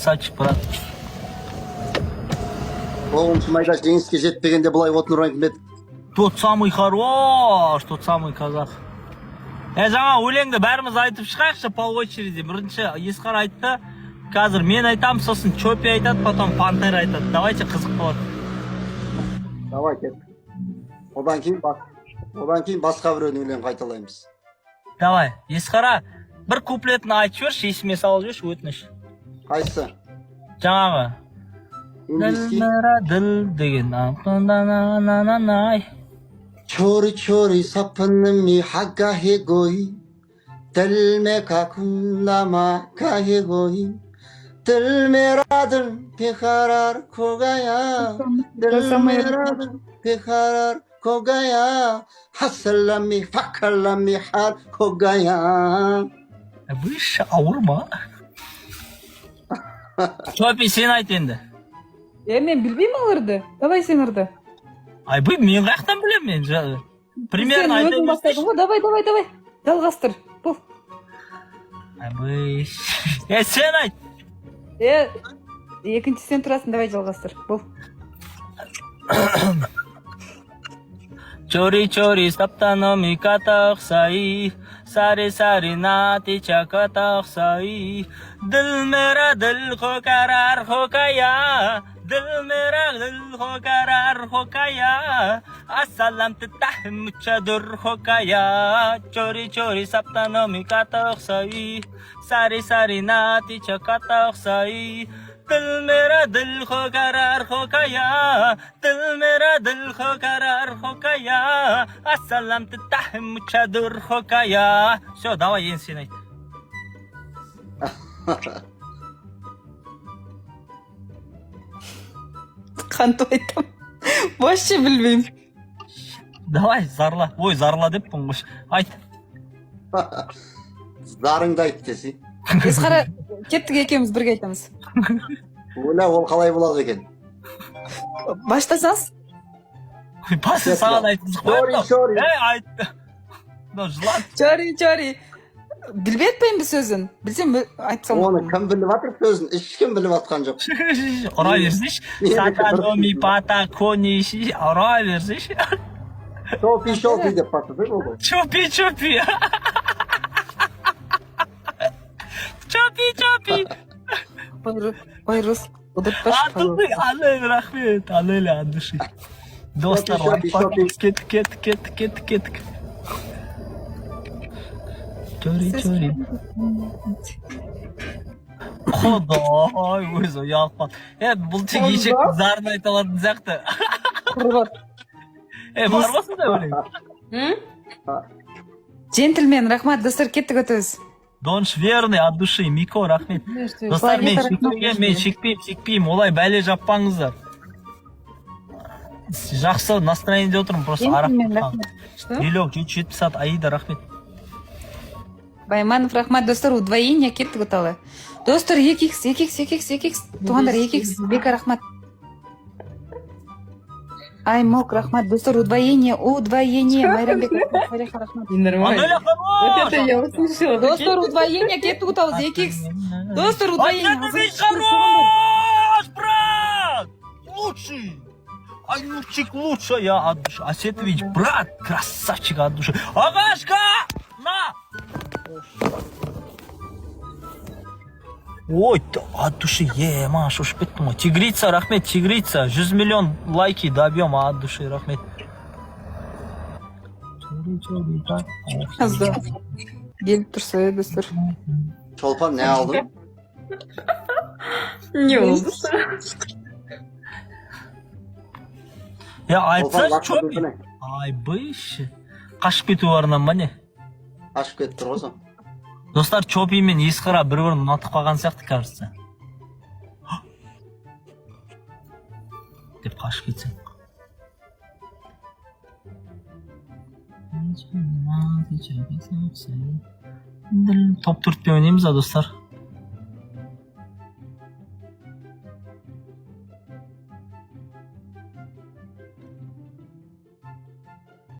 Saç bırak. Оғым майда жеңіске жетпегенде бұлай отын ұрайын. Тот самый хорош, тот самый казах. Жаңа өлеңді бәріміз айтып шығайықшы по очереди. Бірінші Есқар айтты, қазір мен айтам, сосын Чопи айтады, потом Пантера айтады. Давайте, қызық болады. Давай кет. Одан кейін басқа біреудің өлеңін қайталаймыз. Давай, Есқара, бір куплетін айтып жіберші, есіме салып жіберші, өтініш. Қайсы? Жаңағы. Діл деген ай. छोरी छोरी सपन में हगा है गोई दिल में का खुल्लामा काहे गोई दिल मेरा दिल बेकरार खो गया दिल मेरा दिल बेकरार खो गया हसलमी फकरलमी हाल खो गया. Bu iş ağırma. Çöpü sen ayt endi. Men bilbeyim alırdı. Давай sen ырды. Ay bu men қаяқтан білем мен. Примерно айта берсейші. Давай. Жалғастыр. Бұл. Ay bu iş. Sen ayt. Екінші сен тұрасың, давай жалғастыр. Бұл. Чори чори саптано ми катақсай, सारे सारे नाते चकताई दिल मेरा दिल हो करार हो गया दिल मेरा दिल हो करार हो गया असलम तह मुचदुर हो गया चोरी चोरी सपनों में कतई सारे सारे नाते चकताई दिल मेरा दिल हो करार हो गया दिल मेरा दिल हो करार हो गया असलम तह मुचदुर हो गया. Все, давай енді сен айт. Қанту айтам. Вообще білмеймін. Давай, зарла. Ой, зарла деппін ғой. Айт. Зарыңды айт десе. Есқара, кеттік екеуміз бірге айтамыз. Ойла, ол қалай болады екен? Баштасаңыз? Пасы саған айтқызық қойып. Чори. Айт. Жылан. Чори. Білбетпеймін сөзін. Білсем айтсам. Оны кім біліп атыр сөзін? Ешкім біліп атқан жоқ. Ұра берсейші. Сатаноми пата кониші. Ұра берсейші. Шопи деп батыр ол. Чопи. Чопи. Байрус. Ұдытпаш. Алай, рахмет. Алай, от души. Достар, кеттік. Чори. Құдай, өзі ұялпан. Бұл тек ешек зарын айта алатын сияқты. Құрбат. Бар басын да өлең? Джентльмен, рахмат, достар, кеттік өтіз. Донш верный, от души, Мико, рахмет. Достар, мен шекпеймін, олай бәле жаппаңыздар. Жақсы настроениеде отырмын, просто арақ. Елек, 770 сат, Аида, рахмет. Байманов, рахмат, достар, удвоение кеттік өталы. Достар, 2x, туғандар 2x, бека рахмат. Ай, мок, рахмат, достар, удвоение, Майрамбек, рахмат. Аноля, хорош! Достар, удвоение кеттік өталы, 2x. Достар, удвоение. Айнадович, хорош, брат! Лучший! Айнучик лучше, я от души. Асетович, брат, красавчик от души. Агашка! На! Ой, от души, маш, уж беттім. Тигрица, рахмет, 100 миллион лайки добьем, от души, рахмет. Азда. Келіп тұрса, достар. Шолпан, не алдың? Не oldu? Ya айтса, Чопи. Ай, бұйшы. Қашып кету барынан ба не? Ашып кетіп тұр ғой. Достар, Чопи мен Есқара бір-бірін ұнатып қалған сияқты, кажется. Деп қашып кетсең. Топ 4-те ойнаймыз, достар.